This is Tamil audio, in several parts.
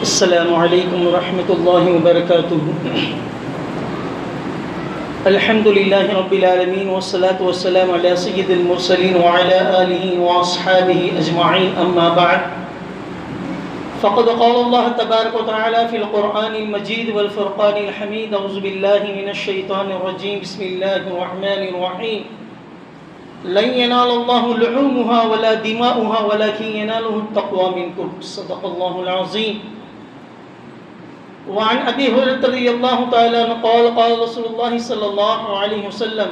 السلام عليكم ورحمة الله وبركاته. الحمد لله رب العالمين والصلاة والسلام على سيد المرسلين وعلى آله وأصحابه أجمعين، أما بعد فقد قال الله تبارك وتعالى في القرآن المجيد والفرقان الحميد: أعوذ بالله من الشيطان الرجيم، بسم الله الرحمن الرحيم. لن ينال الله لحومها ولا دماؤها ولكن يناله التقوى منكم. صدق الله العظيم. وعن أبي هريرة رضي الله تعالى عنه قال قال رسول الله صلى الله عليه وسلم: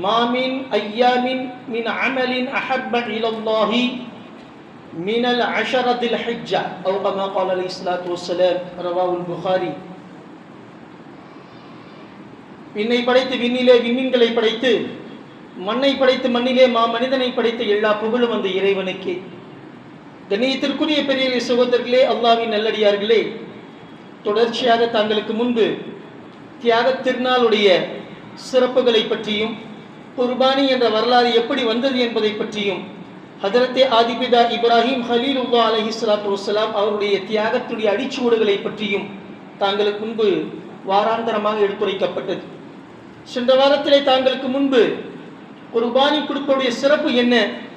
ما من أيام من عمل أحب إلى الله من العشرة الحجة أو كما قال عليه الصلاة والسلام. رواه البخاري. விண்ணை படைத்து விண்ணிலே விண்மீன்களை படைத்து மண்ணை படைத்து மண்ணிலே மனிதனை படைத்த எல்லா புகழும் அந்த இறைவனுக்கே. கண்ணியத்திற்குரிய பெரிய சகோதரர்களே, அல்லாஹ்வின் நல்லடியார்களே, தொடர்ச்சியாக தங்களுக்கு முன்பு தியாக திருநாளுடைய சிறப்புகளை பற்றியும் குர்பானி என்ற வரலாறு எப்படி வந்தது என்பதை பற்றியும் ஹஜரத்தே ஆதிபிதா இப்ராஹிம் ஹலீலுல்லாஹ் அலைஹிஸ்ஸலாத்து வஸ்ஸலாம் அவருடைய தியாகத்துடைய அடிச்சுவடுகளை பற்றியும் தாங்களுக்கு முன்பு வாராந்தரமாக எடுத்துரைக்கப்பட்டது. சென்ற வாரத்திலே தாங்களுக்கு முன்பு குர்பானி கொடுப்பதுடைய சிறப்பு என்ன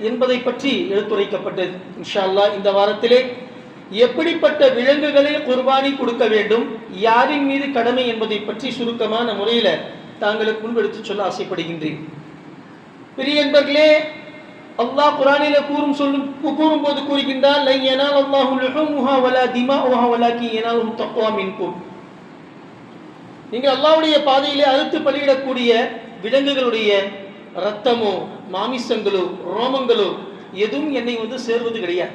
என்பதை பற்றி எடுத்துரைக்கப்பட்டது. இன்ஷா அல்லாஹ் இந்த வாரத்திலே எப்படிப்பட்ட விலங்குகளை குர்பானி கொடுக்க வேண்டும், யாரின் மீது கடமை என்பதை பற்றி சுருக்கமான முறையில் தாங்களுக்கு முன்பு எடுத்து சொல்ல ஆசைப்படுகின்றேன். பெரிய நண்பர்களே, அல்லாஹ் குர்ஆனில கூறும்போது கூறுகின்றார்: லன் யனாலல்லாஹு லுஹூமுஹா வலா திமாஉஹா வலாக்கின் யனாலுஹு தக்வா மின்கும். நீங்கள் அல்லாஹ்வுடைய பாதையிலே அறுத்து பலியிடக்கூடிய விலங்குகளுடைய இரத்தமோ மாமிசங்களோ ரோமங்களோ எதுவும் என்னை சேர்வது கிடையாது.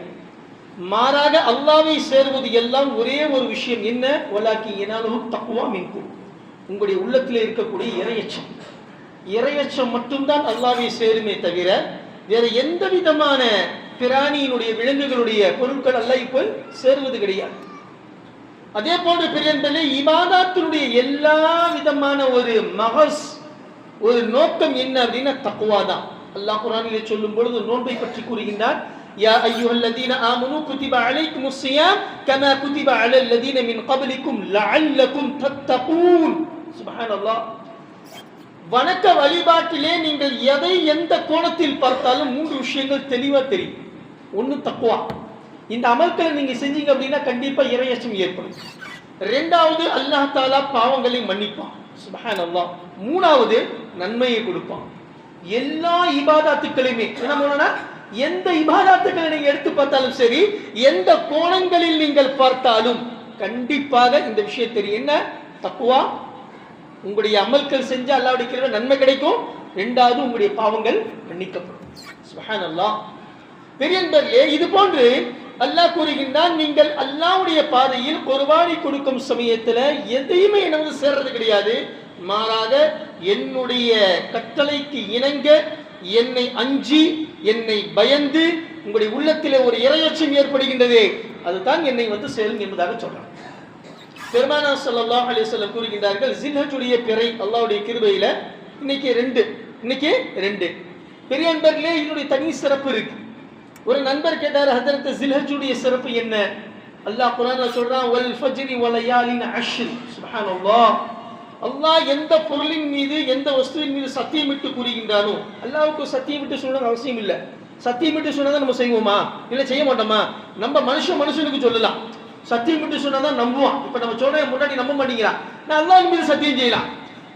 மாறாக அல்லாஹ்வை சேர்வது எல்லாம் ஒரே ஒரு விஷயம், என்ன? வலாக்கின் யனாலுஹு தக்வா மின்கும். உங்களுடைய உள்ளத்திலே இருக்கக்கூடிய இறையச்சம், இறையச்சம் மட்டும்தான் அல்லாஹ்வை சேருமே தவிர வேற எந்த விதமான பிராணியினுடைய விலங்குகளுடைய பொருட்கள் அல்லாஹ் போய் சேருவது கிடையாது. அதே போன்று பெரியன்பர்களே, இபாதத்தினுடைய எல்லா விதமான ஒரு மகஸ் ஒரு நோக்கம் என்ன அப்படின்னா தக்வா தான். அல்லாஹ் குர்ஆனிலே சொல்லும் பொழுது நோன்பை பற்றி கூறுகின்றார்: யா அய்யுஹல்லதீன ஆமனூ குதிப அலைக்குமுஸ் ஸியாம் கமா குதிப அலல் லதீன மின் கப்லிக்கும் லஅல்லகும் தத்தகூன். சுப்ஹானல்லாஹ். வணக்க வழிபாட்டிலே நீங்கள் எதை எந்த கோணத்தில் பார்த்தாலும் மூன்று விஷயங்கள் தெளிவா தெரியும். ஒன்று தக்வா. இந்த அமல்களை நீங்க செஞ்சீங்க அப்படின்னா கண்டிப்பா இறையச்சம் ஏற்படும். இரண்டாவது, அல்லாஹ் தஆலா பாவங்களை மன்னிப்பான். சுப்ஹானல்லாஹ். மூணாவது, நன்மையை கொடுப்பான். எல்லா இபாதத்துக்களையுமே என்ன, எந்த இபாதத்துக்களை நீங்க எடுத்து பார்த்தாலும் சரி, எந்த கோணங்களில் நீங்கள் பார்த்தாலும் கண்டிப்பாக இந்த விஷயம் தெரியும். என்ன? தக்வா. உங்களுடைய அமல்கள் செஞ்சா அல்லாஹ்வுடைய நன்மை கிடைக்கும். இரண்டாவது, உங்களுடைய பாவங்கள் மன்னிக்கப்படும். சுப்ஹானல்லாஹ். பெரியன்பர்களே, இது போன்று அல்லாஹ் கூறுகின்றான், நீங்கள் அல்லாஹ்வுடைய பாதையில் குர்பானி கொடுக்கும் சமயத்துல எதையுமே என்ன சேர்றது கிடையாது. மாறாக என்னுடைய கட்டளைக்கு இணங்க, என்னை அஞ்சி, என்னை பயந்து உங்களுடைய உள்ளத்திலே ஒரு இறையச்சம் ஏற்படுகின்றது, அதுதான் என்னை சேரும் என்பதாக சொல்றாங்க. பெருமானார் ஸல்லல்லாஹு அலைஹி வஸல்லம் கூறுகின்றார்கள், ஜில்ஹஜ்ஜுடைய பிறை அல்லாஹ்வுடைய கிருபையில இன்னைக்கு ரெண்டு. பெரிய நண்பர்களே, இதனுடைய தனி சிறப்பு இருக்கு. ஒரு நண்பர் கேட்டார், ஹஜரத் ஜில்ஹஜ்ஜுடைய சிறப்பு என்ன? அல்லாஹ் குர்ஆன்ல சொல்றான், வல் ஃபஜ்ரி வலயாலின் அஷ்ர். சுப்ஹானல்லாஹ். அல்லாஹ் எந்த பொருளின் மீது எந்த வஸ்துவின் மீது சத்தியமிட்டு கூறுகின்றானோ, அல்லாஹ்வுக்கு சத்தியமிட்டு சொல்லணும் அவசியம் இல்லை. சத்தியமிட்டு சொன்னா நம்ம செய்வோமா? இல்ல செய்ய மாட்டோமா? நம்ம மனுஷனுக்கு சொல்லலாம். சத்தியமிட்டு சொன்னாதான் நம்புவான். இப்ப நம்ம சொல்ற முன்னாடி நம்ப மாட்டேங்கிறான். நான் அல்லாஹ் மீது சத்தியம் செய்யலாம்.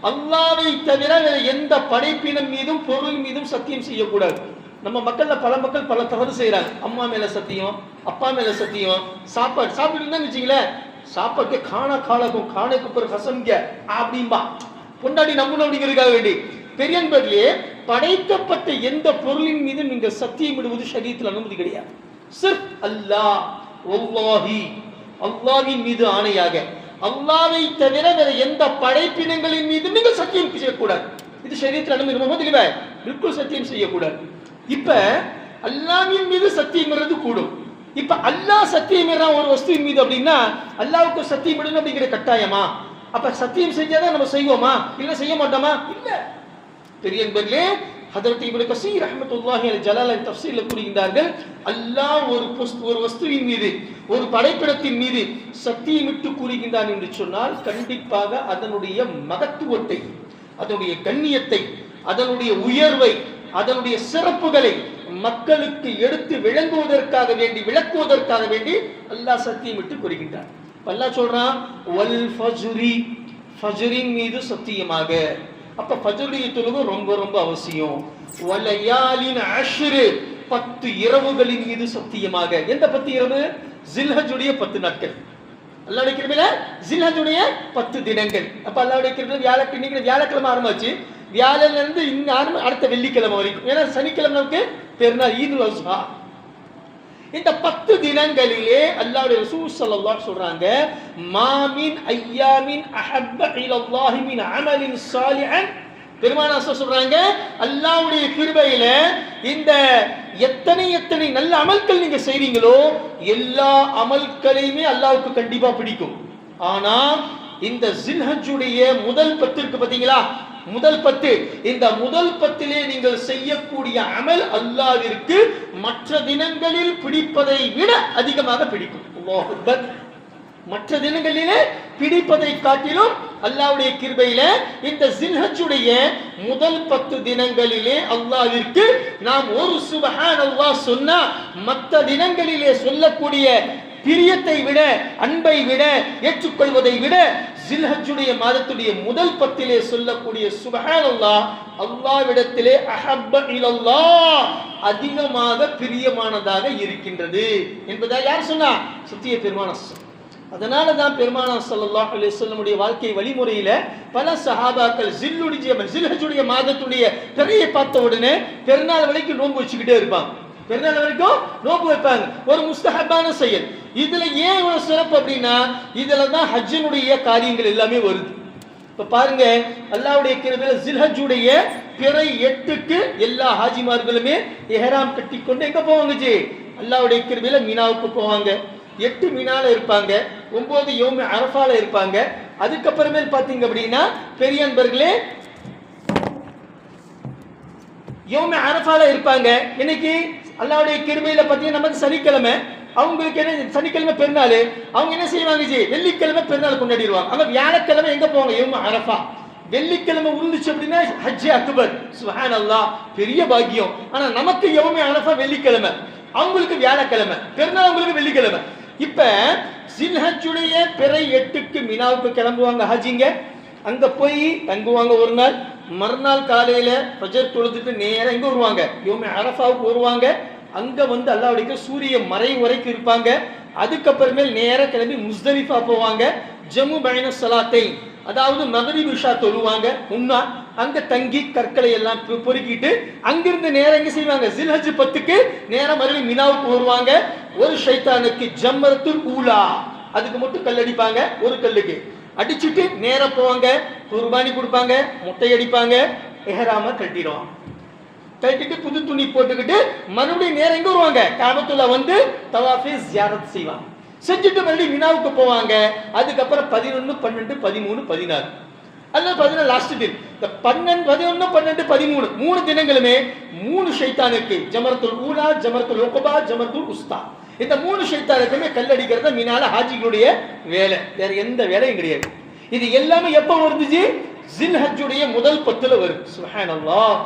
அல்லாஹ்வை தவிர வேற எந்த படைப்பினம் மீதும் பொருள் மீதும் சத்தியம் செய்யக்கூடாது. நம்ம மக்கள்ல பல மக்கள் பல தவறு செய்யறாங்க. அம்மா மேல சத்தியம், அப்பா மேல சத்தியம், சாப்பிட்டு வச்சுங்களேன், சாப்பாட்டு காணுக்கு பிறகு கசங்க அப்படின்பா கொண்டாடி நம்பணும் அப்படிங்கிறதுக்காக வேண்டி. பெரியன்பர்களே, படைக்கப்பட்ட எந்த பொருளின் மீது நீங்கள் சத்தியம் விடுவது ஷரீஅத்தில் அனுமதி கிடையாது. சிர்ஃப் அல்லாஹ், வல்லாஹி, அல்லாஹ்வின் மீது ஆணையாக, அல்லாஹ்வை தவிர வேற எந்த படைப்பினங்களின் மீது நீங்கள் சத்தியம் செய்யக்கூடாது. இது ஷரீஅத்தில் அனுமதி. ரொம்ப தெளிவா பில்குல் சத்தியம் செய்யக்கூடாது. இப்ப அல்லாஹ்வின் மீது சத்தியம்ங்கிறது கூடும். இப்ப அல்லாஹ் சத்தியம் ஒரு வஸ்துவின் மீது அப்படின்னா அல்லாஹ்வுக்கு சத்தியம் விடணும் அப்படிங்கிற கட்டாயமா? அப்ப சத்தியம் செஞ்சாதான் நம்ம செய்வோமா? இல்ல செய்ய மாட்டோமா? இல்ல. பெரியன்பர்களே, ஹதரத் இப்னு கஸீர் ரஹ்மத்துல்லாஹி அலைஹி ஜலாலஹு தஃப்சீர்ல கூறுகின்றார்கள், அல்லாஹ் ஒரு வஸ்துவின் மீது, ஒரு படைப்பிடத்தின் மீது சத்தியமிட்டு கூறுகின்றான் என்று சொன்னால் கண்டிப்பாக அதனுடைய மகத்துவத்தை, அதனுடைய கண்ணியத்தை, அதனுடைய உயர்வை, அதனுடைய சிறப்புகளை மக்களுக்கு எடுத்து விளக்குவதற்காக வேண்டி அல்லாஹ் சத்தியமிட்டு கூறுகின்றான். அல்லாஹ் சொல்றான், வல் ஃபஜ்ரி, ஃபஜ்ரின் மீது சத்தியமாக. அப்ப ஃபஜ்ருடைய தொழுகை ரொம்ப ரொம்ப அவசியம். வலயாலின் அஷ்ர், 10 இரவுகளின் மீது சத்தியமாக. எந்த 10 இரவு? ஜில்ஹஜ்ஜுடைய 10 நாட்கள். அல்லாஹ்வுடைய கிருபையில ஜில்ஹஜ்ஜுடைய 10 தினங்கள். அப்ப அல்லாஹ்வுடைய கிருபையில வியாழக்கிழமை ஆரம்பிச்சு, வியாழன்ல இருந்து இன்னும் அடுத்த வெள்ளிக்கிழமை வரைக்கும். ஏன்னா சனிக்கிழமை நமக்கு பெருநாள் ஈதுல் அஸ்ஹா. இந்த 10 தினங்களிலே அல்லாஹ்வுடைய ரசூல் ஸல்லல்லாஹு அலைஹி சொல்றாங்க, மாமின் ஐயாமின் அஹப்ப இலல்லாஹி மின் அமலின் சாலிஹன். பெருமானார் சொல்றாங்க, அல்லாஹ்வுடைய கிருபையில இந்த எத்தனை நல்ல அமல்கள் நீங்க செய்றீங்களோ எல்லா அமல்களையுமே அல்லாஹ்வுக்கு கண்டிப்பா பிடிக்கும். ஆனா இந்த ஜில்ஹஜ்ஜுடைய முதல் 10 இருக்கு பாத்தீங்களா, முதல் 10, இந்த முதல் 10லே நீங்கள் செய்யக்கூடிய அமல் அல்லாஹ்விற்கு மற்ற தினங்களில் பிடிப்பதை விட அதிகமாக பிடிக்கும். அல்லாஹ் அக்பர். மற்ற தினங்களிலே பிடிப்பதை காட்டிலும் அல்லாஹ்வுடைய கிருபையில இந்த ஜில்ஹஜ்ஜுடைய முதல் 10 தினங்களிலே அல்லாஹ்விற்கு நாம் ஒரு சுப்ஹானல்லாஹ் சொன்னா மற்ற தினங்களிலே சொல்லக்கூடிய பிரியத்தை விட, அன்பை விட, ஏற்றுக்கொள்வதை விட ஜில்ஹஜ்ஜுடைய மாதத்துடைய முதல் 10லே சொல்லக்கூடிய சுப்ஹானல்லாஹ் அல்லாஹ்விடத்திலே அஹப்ப இலல்லாஹ் அதிகமாக பிரியமானதாக இருக்கின்றது என்பதை யார் சொன்னா? சத்திய பெருமானார். அதனால தான் பெருமானார் ஸல்லல்லாஹு அலைஹி வஸல்லமுடைய வாழ்க்கை வழிமுறையில பல சஹாபாக்கள் ஜில்ஹஜ்ஜுடைய மாதத்துடைய பிறையை பார்த்த உடனே பெருநாள் வரைக்கும் நோன்பு வச்சுக்கிட்டே இருப்பாங்க. பெருநாள் வரைக்கும் நோன்பு வைப்பாங்க. ஒரு முஸ்தஹப்பான செயல். இதுல ஏன் இவ்வளவு சிறப்பு அப்படின்னா, இதுல தான் ஹஜ்ஜினுடைய காரியங்கள் எல்லாமே வருது. இப்ப பாருங்க, அல்லாஹ்வுடைய கிருபையில ஜில்ஹஜ்ஜுடைய பிறை 8க்கு எல்லா ஹாஜிமார்களுமே இஹ்ராம் கட்டிக்கொண்டு எங்க போவாங்க ஜி? அல்லாஹ்வுடைய கிருபையில மீனாவுக்கு போவாங்க. 8 மீனால இருப்பாங்க, 9 யௌம் அரஃபால இருப்பாங்க. அதுக்கப்புறமேல் பாத்தீங்க அப்படின்னா பெரிய அன்பர்களே யௌம் அரஃபால இருப்பாங்க. இன்னைக்கு அல்லாஹ்வுடைய கிருபையில பாத்தீங்கன்னா நமக்கு சனிக்கிழமை, அவங்களுக்கு என்ன சனிக்கிழமை பெருநாள், அவங்க என்ன செய்வாங்க ஜி? வெள்ளிக்கிழமை பெருநாள் கொண்டாடிடுவாங்க. அவங்க வியாழக்கிழமை எங்க போவாங்க? யௌம் அரஃபா. வெள்ளிக்கிழமை உருந்துச்சு அப்படின்னா ஹஜ் அக்பர், சுப்ஹானல்லாஹ், பெரிய பாக்கியம். ஆனா நமக்கு யௌம் அரஃபா வெள்ளிக்கிழமை, அவங்களுக்கு வியாழக்கிழமை, பெருநாள் அவங்களுக்கு வெள்ளிக்கிழமை. இப்ப ஜில்ஹஜ்ஜுடைய பிறை 8க்கு மினாவுக்கு கிளம்புவாங்க ஹஜ்ஜிங்க. அங்க போய் தங்குவாங்க ஒரு நாள். மறுநாள் காலையில ஃபஜர் தொழுதுட்டு நேரா எங்க வருவாங்க? யௌம் அரஃபாவுக்கு வருவாங்க. அங்க வந்து அல்லாஹ்வுடைய சூரிய மறைவு வரைக்கும் இருப்பாங்க. அதுக்கப்புறமேல் நேரா கிளம்பி முஸ்தலிஃபா போவாங்க. ஜம்மு பைன ஸலாத்தை, அதாவது மக்ரிப் இஷா தொழுவாங்க. முன்னா அங்க தங்கி கற்களை எல்லாம் பொறுக்கிட்டு அங்கிருந்து நேரா எங்க செய்வாங்க? ஜில்ஹஜ் 10க்கு நேரா மறுபடியும் மினாவுக்கு வருவாங்க. ஒரு ஷைத்தானுக்கு ஜம்மரத்துல் ஊலா, அதுக்கு மட்டும் கல் அடிப்பாங்க. ஒரு கல்லுக்கு அடிச்சுட்டு நேரா போவாங்க. குர்பானி கொடுப்பாங்க, முட்டை அடிப்பாங்க, இஹ்ராம கட்டிடுவாங்க. கட்டிட்டு புது துணி போட்டுக்கிட்டு மறுபடியும் நேரா எங்க வருவாங்க? காபத்துல்லா வந்து தவாஃபே ஜியாரத் செய்வாங்க. செஞ்சுட்டு மறுபடியும் மினாவுக்கு போவாங்க. அதுக்கப்புறம் 11, 12, 13, 14 அல்ல 14 லாஸ்ட் தின். இந்த 11, 12, 13 3 தினங்களுமே 3 ஷைத்தானுக்கு ஜமரத்துல் ஊலா, ஜமரத்துல் உக்பா, ஜமரத்துல் உஸ்தா, இந்த 3 ஷைத்தானுக்குமே கல்லடிக்கிறது மினால ஹாஜிகளுடைய வேலை. வேற எந்த வேலையும் கிடையாது. இது எல்லாமே எப்ப வருது? ஜில்ஹஜ்ஜுடைய முதல் 10ல வரும். சுப்ஹானல்லாஹ்.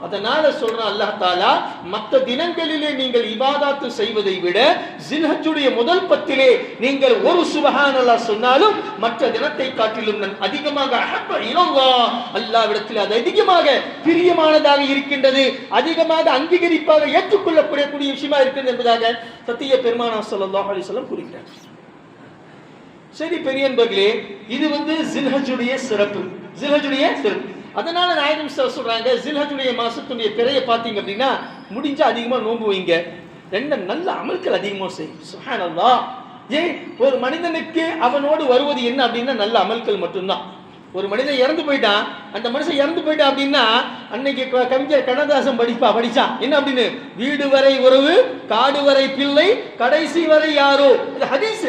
அதனால சொல்றான் அல்லாஹ் தஆலா, மற்ற தினங்களிலே நீங்கள் இபாதத்து செய்வதை விட ஜில்ஹஜ்ஜுடைய முதல் 10லே நீங்கள் ஒரு சுப்ஹானல்லாஹ் சொன்னாலும் மற்ற தினத்தை காட்டிலும் அதிகமாக அஹப்ப இலல்லாஹ், அல்லாஹ்விடத்தில் அது அதிகமாக பிரியமானதாக இருக்கின்றது, அதிகமாக அங்கீகரிப்பாக ஏற்றுக்கொள்ளக்கூடிய விஷயமா இருக்கிறது என்பதாக சத்திய பெருமானார் ஸல்லல்லாஹு அலைஹி வஸல்லம் கூறுகிறார். சரி பெரியன்பர்களே, இது வந்து ஜில்ஹஜ்ஜுடைய சிறப்பு. ஜில்ஹஜ்ஜுடைய சிறப்பு. அதனால நாயகம் சொல்றாங்க, ஜில்ஹஜ்ஜுடைய மாசத்துடைய பிறையை பார்த்தீங்க அப்படின்னா முடிஞ்சா அதிகமா நோன்பு வைங்க, 2 நல்ல அமல்கள் அதிகமா செய்யும். சுப்ஹானல்லாஹ். ஒரு மனிதனுக்கு அவனோடு வருவது என்ன அப்படின்னா நல்ல அமல்கள் மட்டும்தான். ஒரு மனிதன் இறந்து போயிட்டான், அந்த மனுஷன் இறந்து போயிட்டான் அப்படின்னா அன்னைக்கு கவிஞர் கண்ணதாசன் படிச்சான் என்ன அப்படின்னு, வீடு வரை உறவு, காடு வரை பிள்ளை, கடைசி வரை யாரோ. இது ஹதீஸ்.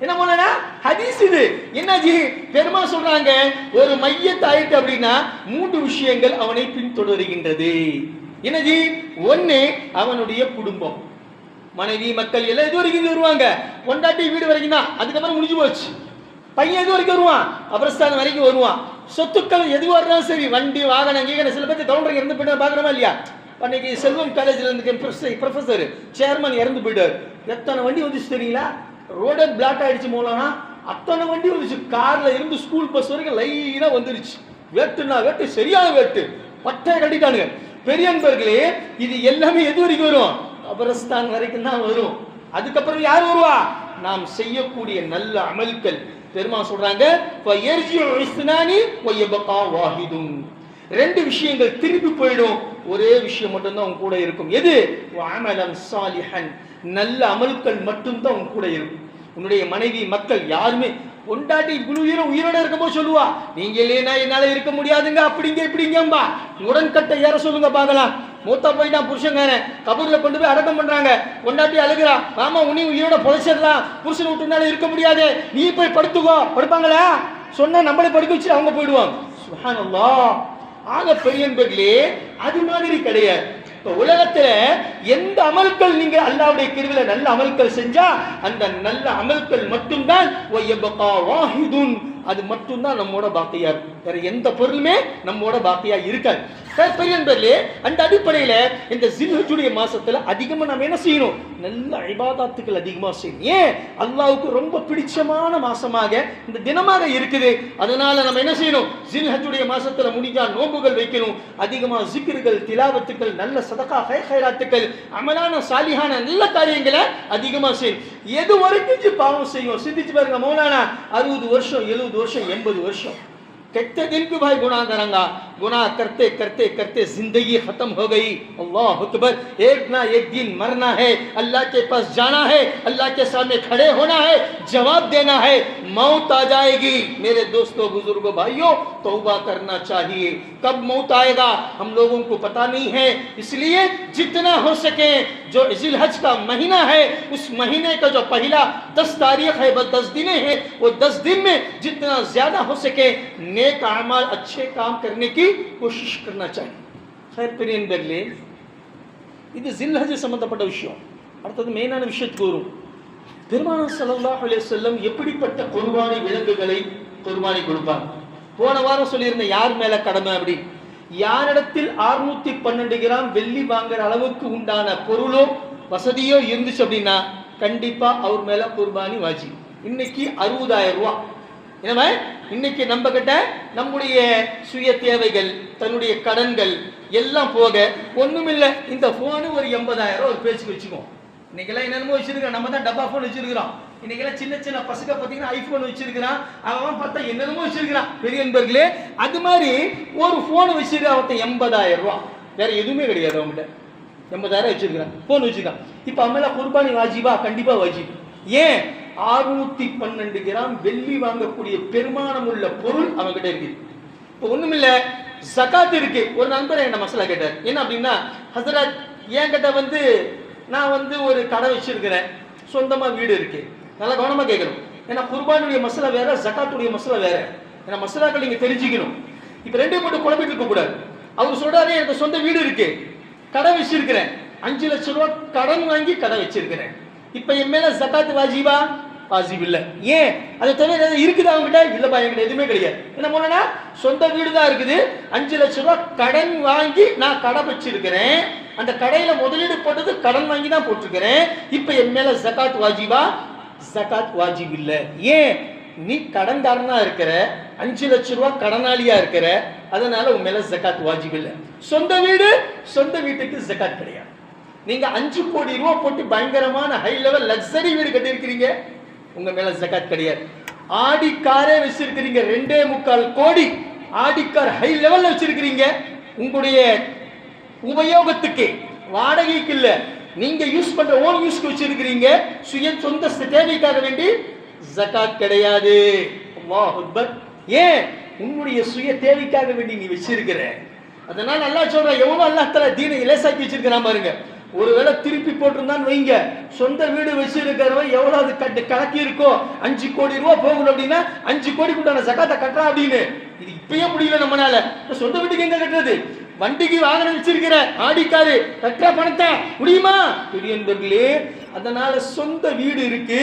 என்ன போனா ஹதீஸ் இது. என்னஜி பெருமா சொல்றாங்க, ஒரு மையத் ஆயிட்டு அப்படின்னா 3 விஷயங்கள் அவனை பின்தொடர்கின்றது. என்னஜி? ஒன்னு அவனுடைய குடும்பம், மனைவி மக்கள் எல்லாம் எது வரைக்கும் வருவாங்க, பொண்டாட்டி வீடு வரைக்கும் தான், அதுக்கப்புறம் முடிஞ்சு போச்சு. பையன் எது வரைக்கும் வருவான், அபரஸ்தானம் வரைக்கும் வருவான். சொத்துக்கள் எதுவாக இருந்தாலும் சரி, வண்டி வாகனம் கீகன, சில பேர் கவுண்டருக்கு இறந்து போயிட்டு பார்க்குறோமா இல்லையா? அன்னைக்கு செல்வம் காலேஜில் இருந்து ப்ரொஃபஸர் சேர்மன் இறந்து போயிட்டார். எத்தனை வண்டி வந்துச்சு தெரியுங்களா? ரோடே பிளாக் ஆயிடுச்சு மூலம்னா அத்தனை வண்டி வந்துச்சு. கார்ல இருந்து ஸ்கூல் பஸ் வரைக்கும் லைனா வந்துருச்சு. வேட்டுனா வேட்டு, சரியான வேட்டு, பட்டையை கட்டிட்டானுங்க. பெரியன்பர்களே, இது எல்லாமே எது வரைக்கும் வரும்? அபரஸ்தான் வரைக்கும் தான் வரும். அதுக்கப்புறம் யார் வருவா? நாம் செய்யக்கூடிய நல்ல அமல்கள். பெருமா சொல்றாங்க, ரெண்டு விஷயங்கள் திருப்பி போயிடும், ஒரே விஷயம் மட்டும்தான் உங்க கூட இருக்கும். எது? அமலன் சாலிஹன், நல்ல அமல்கள் மட்டும்தான் உங்க கூட இருக்கும். உன்னுடைய மனைவி மக்கள் யாருமே, கொண்டாட்டி உயிரோட இருக்கும்போது சொல்லுவா, நீங்க இல்லைன்னா என்னால இருக்க முடியாதுங்க, அப்படிங்க இப்படிங்கம்பா. உடன்கட்டை ஏற சொல்லுங்க பார்க்கலாம். மூத்தா போயிட்டான் புருஷங்கார, கபூர்ல கொண்டு போய் அடக்கம் பண்றாங்க. கொண்டாட்டி அழுகிறா, மாமா உன்னையும் உயிரோட பொழைச்சிடலாம், புருஷனை விட்டுனால இருக்க முடியாது, நீ போய் படுத்துக்கோ. படுப்பாங்களா? சொன்னா நம்மளே படுக்க வச்சு அவங்க போயிடுவாங்க. சுப்ஹானல்லாஹ். ஆக பெரியன்பர்களே, அது மாதிரி கிடையாது. இப்ப உலகத்துல எந்த அமல்கள் நீங்க அல்லாஹ்வுடைய கிருபையில நல்ல அமல்கள் செஞ்சா, அந்த நல்ல அமல்கள் மட்டும்தான் அது மட்டும்தான் நம்மோட பாக்கியா இருக்கும். வேற எந்த பொருளுமே நம்மோட பாக்கியா இருக்காது. பெரியன்பர்களே, அந்த அடிப்படையில இந்த ஜில்ஹஜ்ஜுடைய மாசத்துல அதிகமா நம்ம என்ன செய்யணும்? நல்ல இபாதத்துக்கள் அதிகமா செய்யணும். ஏன்? அல்லாஹ்வுக்கு ரொம்ப பிடிச்சமான மாசமாக இந்த தினமாக இருக்குது. அதனால நம்ம என்ன செய்யணும்? ஜில்ஹஜ்ஜுடைய மாசத்துல முடிஞ்சா நோன்புகள் வைக்கணும், அதிகமா ஜிக்ருகள், திலாவத்துக்கள், நல்ல சதகா, ஹைராத்துக்கள், அமலான சாலிஹான நல்ல காரியங்களை அதிகமா செய்யணும். எது வரைக்கும் பாவம் செய்யும்? சிந்திச்சு பாருங்க. மௌலானா 60 வருஷம், 70 வருஷம், 80 வருஷம், कितने दिन भी भाई गुनाह करेंगा, गुनाह करते करते करते जिंदगी खत्म हो गई. अल्लाह अकबर. एक ना एक दिन मरना है, अल्लाह के पास जाना है, अल्लाह के सामने खड़े होना है, जवाब देना है, मौत आ जाएगी. मेरे दोस्तों, बुजुर्गों, भाइयों, तौबा करना चाहिए. कब मौत आएगा हम लोगों को पता नहीं है. इसलिए जितना हो सके, जो जिलहज का महीना है, उस महीने का जो पहला 10 तारीख है, बस 10 दिन है, वो 10 दिन में जितना ज्यादा हो सके नेक अमाल, अच्छे काम करने की कोशिश करना चाहिए. खैर பெரியன்பர்களே, இது ஜில்ஹஜ் சம்பந்தப்பட்ட விஷயம். அடுத்தது மெயினான விஷயத்துக்கு வரும். பெருமானார் ஸல்லல்லாஹு அலைஹி வஸல்லம் எப்படிப்பட்ட குர்பானி விலங்குகளை குர்பானி கொடுப்பாங்க? போன வாரம் சொல்லியிருந்த யார் மேல கடமை அப்படி, யாரிடத்தில் 612 கிராம் வெள்ளி வாங்குற அளவுக்கு உண்டான பொருளோ வசதியோ இருந்துச்சு அப்படின்னா கண்டிப்பா அவர் மேல குர்பானி வாஜிப். இன்னைக்கு 60,000 ரூபாய். எனவே இன்னைக்கு நம்ம கிட்ட நம்முடைய சுய தேவைகள், தன்னுடைய கடன்கள் எல்லாம் போக ஒண்ணுமில்லை. இந்த போனு ஒரு 80,000 ஒரு பேச்சுக்கு வச்சுக்கோம். இன்னைக்கெல்லாம் என்னென்னமோ வச்சிருக்கிறோம். நம்ம தான் டப்பா போன் வச்சிருக்கிறோம். இன்னைக்கெல்லாம் சின்ன சின்ன பசங்க பார்த்தீங்கன்னா ஐபோன் வச்சிருக்கிறான், அவன் பார்த்தா என்னென்னமோ வச்சிருக்கிறான். பெரியன்பர்களே, அது மாதிரி ஒரு போன் வச்சிருக்க அவன் 80,000 ரூபாய், வேற எதுவுமே கிடையாது அவங்ககிட்ட. 80,000 வச்சிருக்கிறான், போன் வச்சிருக்கான். இப்போ அவன் மேல குர்பானி வாஜிபா? கண்டிப்பா வாஜிப். ஏன்? 612 கிராம் வெள்ளி வாங்கக்கூடிய பெருமானம் உள்ள பொருள் அவங்ககிட்ட இருக்கு. இப்போ ஒண்ணுமில்ல, ஜகாத் இருக்கு. ஒரு நண்பர் என்ன மசாலா கேட்டார். என்ன அப்படின்னா, ஹசரத் என்கிட்ட நான் ஒரு கடை வச்சிருக்கிறேன், சொந்தமா வீடு இருக்கு. நல்லா கவனமா கேட்கணும். ஏன்னா குர்பானுடைய மசாலா வேற, ஜகாத்துடைய மசாலா வேற. ஏன்னா மசாலாக்கள் நீங்க தெரிஞ்சுக்கணும். இப்ப ரெண்டையும் மட்டும் குழப்பிட்டு இருக்க கூடாது. அவர் சொல்றாரு, எனக்கு சொந்த வீடு இருக்கு, கடை வச்சிருக்கிறேன், 5 லட்சம் ரூபாய் கடன் வாங்கி கடை வச்சிருக்கிறேன். இப்ப என் மேல ஜகாத் வாஜிபா? வாஜிப் இல்ல. ஏன்? அதை தவிர இருக்குதா அவங்ககிட்ட? இல்லப்பா, என்கிட்ட எதுவுமே கிடையாது. என்ன பண்ணனா, சொந்த வீடு தான் இருக்குது, 5 லட்சம் ரூபாய் கடன் வாங்கி நான் கடை வச்சிருக்கிறேன். அந்த கடையில முதலீடு போட்டது கடன் வாங்கி தான் போட்டிருக்கிறேன். இப்ப என் மேல ஜகாத் வாஜிபா? ஜகாத் வாஜிப் இல்ல. ஏன்? நீ கடன்காரனா இருக்கிற, 5 லட்சம் ரூபாய் கடனாளியா இருக்கிற, அதனால உன் மேல ஜகாத் வாஜிப் இல்ல. சொந்த வீடு, சொந்த வீட்டுக்கு ஜகாத் கிடையாது. நீங்க 5 கோடி ரூபாய் போட்டு பயங்கரமான ஹை லெவல் லக்ஸரி வீடு கட்டி இருக்கிறீங்க, உங்க மேல ஜகாத் கிடையாது. ஆடி காரே வச்சிருக்கிறீங்க, 2.25 கோடி ஆடி கார் ஹை லெவல்ல வச்சிருக்கிறீங்க, உங்களுடைய உபயோகத்துக்கு, வாடகைக்கு இல்ல, நீங்க யூஸ் பண்ற ஓன் யூஸ்க்கு வச்சிருக்கிறீங்க, சொந்த தேவைக்காக வேண்டி ஜகாத் கிடையாது. அல்லாஹ் அக்பர். ஏன்? உன்னுடைய சுய தேவைக்காக வேண்டி நீ வச்சிருக்கிற. அதனால அல்லாஹ் சொல்ற, எவ்வளவு அல்லாஹ் தஆலா தீனை இலேசாக்கி வச்சிருக்கிறான் பாருங்க. ஒருவேளை திருப்பி போட்டிருந்தான்னு வைங்க, சொந்த வீடு வச்சிருக்கிறவன் எவ்வளவு கணக்கு இருக்கோ, 5 கோடி ரூபாய் போகணும் அப்படின்னா 5 கோடிக்கு உண்டான ஜகாத்தை கட்டுறான் அப்படின்னு. இது இப்பயே முடியல நம்மளால. சொந்த வீட்டுக்கு எங்க கட்டுறது? வண்டிக்கு வாகனம் வச்சிருக்கிற ஆடிக்காரு கட்டுற பணத்தை முடியுமா? பெரியன்பர்களே, அதனால சொந்த வீடு இருக்கு,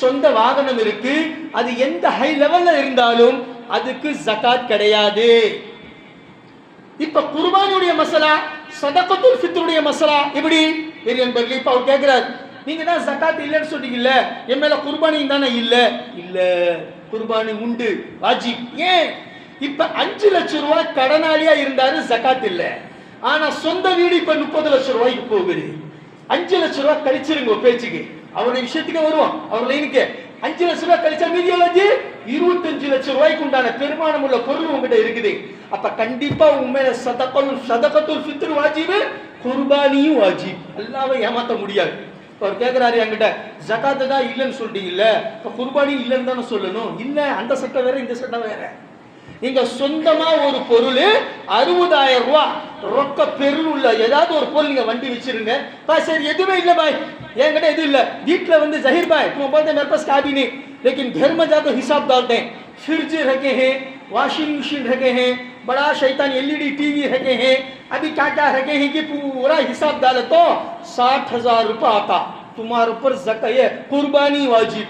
சொந்த வாகனம் இருக்கு, அது எந்த ஹை லெவல்ல இருந்தாலும் அதுக்கு ஜகாத் கிடையாது. இப்ப குர்பானியுடைய மசலா, சதகத்துல் ஃபித்ருடைய மசலா எப்படி? பெரியன்பர்களே, இப்ப அவர் கேட்கிறார், நீங்க தான் ஜகாத் இல்லைன்னு சொன்னீங்கல்ல, என் மேல குர்பானி தானே? இல்ல, குர்பானி உண்டு, வாஜிப். ஏன்? இப்ப 5 லட்சம் ரூபாய் கடனாளியா இருந்தாரு, ஜகாத் இல்ல. ஆனா சொந்த வீடு இப்ப 30 லட்சம் ரூபாய்க்கு போகுது. 5 லட்சம் ரூபாய் கழிச்சிருங்க பேச்சுக்கு, அவருடைய விஷயத்துக்கு வருவோம், அவர் லைனுக்கு. 5 லட்சம் ரூபாய் கழிச்சா மீதி எவ்வளவு? 25 லட்சம் ரூபாய்க்கு உண்டான பெருமானம் உள்ள பொருள் உங்ககிட்ட இருக்குது. அப்ப கண்டிப்பா உண்மையில சதகத்துல் ஃபித்ர் வாஜிப், குர்பானியும் வாஜிப். அல்லாஹ்வை ஏமாத்த முடியாது. அவர் கேட்கிறாரு என்கிட்ட, ஜகாத் தான் இல்லைன்னு சொல்றீங்கல்ல, இப்ப குர்பானி இல்லைன்னு தானே சொல்லணும். இல்ல, அந்த சட்டம் வேற, இந்த சட்டம் வேற. நீங்க சொந்தமா ஒரு பொருள் 60,000 ரூபாய் ரொக்க பெருள் உள்ள ஏதாவது ஒரு பொருள் நீங்க வண்டி வச்சிருங்க. சரி, எதுவுமே இல்ல பாய், என்கிட்ட எதுவும் இல்ல, வீட்டுல வந்து ஜஹீர் பாய் तुम बोलते मेरे पास काबी नहीं, लेकिन घर में जाकर हिसाब डालते हैं, फ्रिज रखे हैं, वॉशिंग मशीन रखे हैं, बड़ा शैतान एलईडी टीवी रखे हैं, अभी क्या क्या रखे हैं कि पूरा हिसाब डाले तो 60,000 रुपये आता. तुम्हारे ऊपर कुर्बानी वाजिब,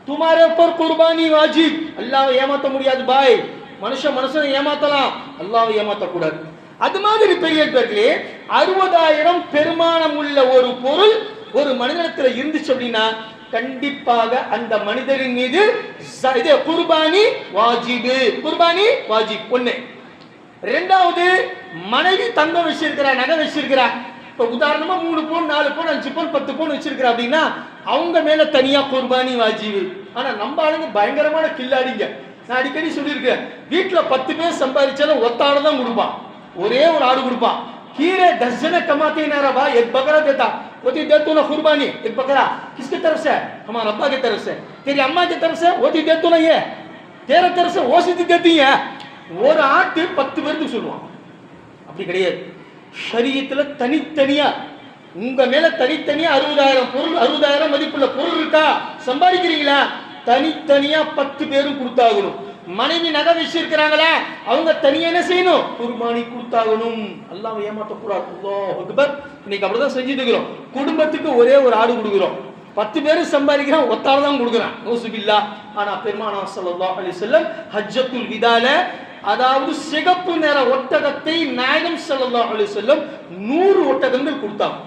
तुम्हारे ऊपर कुर्बानी वाजिब. அல்லாஹ்வை ஏமாத்த முடியாது பாய். மனுஷனை ஏமாத்தலாம், அல்லாஹ்வை ஏமாத்த கூடாது. அது மாதிரி பெரியவர்களே, 60,000 பெருமானம் உள்ள ஒரு பொருள் ஒரு மனிதனிடத்தில் இருந்துச்சு அப்படின்னா கண்டிப்பாக அந்த மனிதரின் மீது குர்பானி வாஜிப். குர்பானி வாஜிப். ஒண்ணு. ரெண்டாவது, மனைவி தங்கம் வச்சிருக்கிறா, நகை வச்சிருக்கிறா. இப்ப உதாரணமா 3 பவுன் 4 பவுன் 5 பவுன் 10 பவுன் வச்சிருக்கிறா அப்படின்னா அவங்க மேல தனியா குர்பானி வாஜிப். ஆனா நம்ம ஆளுங்க பயங்கரமான கில்லாடிங்க. நான் அடிக்கடி சொல்லியிருக்கேன், வீட்டுல 10 பேர் சம்பாதிச்சாலும் ஒத்த ஆடு தான் கொடுப்பான், ஒரே ஒரு ஆடு கொடுப்பான். कीरे 10 जने कमाते हैं ना रबा, एक बकरा देता, वो तो दे तू ना कुर्बानी, एक बकरा किसकी तरफ से? हमारे अब्बा की तरफ से, तेरी अम्मा की तरफ से, वो तो दे तू ना, ये तेरे तरफ से वो सीधी देती है. ஒரு ஆட்டு 10 பேருக்கு சொல்லுவான். அப்படி கிடையாது. ஷரியத்துல தனித்தனியா உங்க மேல தனித்தனியா 60,000 பொருள், 60,000 மதிப்புள்ள பொருள் இருக்கா, சம்பாதிக்கிறீங்களா, தனித்தனியா 10 பேரும் கொடுத்தாகணும். மனைவி நகை வச்சிருக்கிறாங்களா, அவங்க தனியா என்ன செய்யணும்? குர்பானி கொடுத்தாகணும். அல்லாஹ்வை ஏமாத்த கூடாது. அல்லாஹ் அக்பர். இன்னைக்கு அப்படிதான் செஞ்சுட்டு இருக்கிறோம். குடும்பத்துக்கு ஒரே ஒரு ஆடு கொடுக்குறோம், 10 பேரும் சம்பாதிக்கிறான், ஒத்தாள் தான் கொடுக்குறான். நௌசுபில்லா. ஆனா பெருமானார் ஸல்லல்லாஹு அலைஹி வஸல்லம் ஹஜ்ஜத்துல் விதால, அதாவது சிகப்பு நிற ஒட்டகத்தை நாயகம் ஸல்லல்லாஹு அலைஹி வஸல்லம் 100 ஒட்டகங்கள் கொடுத்தாங்க.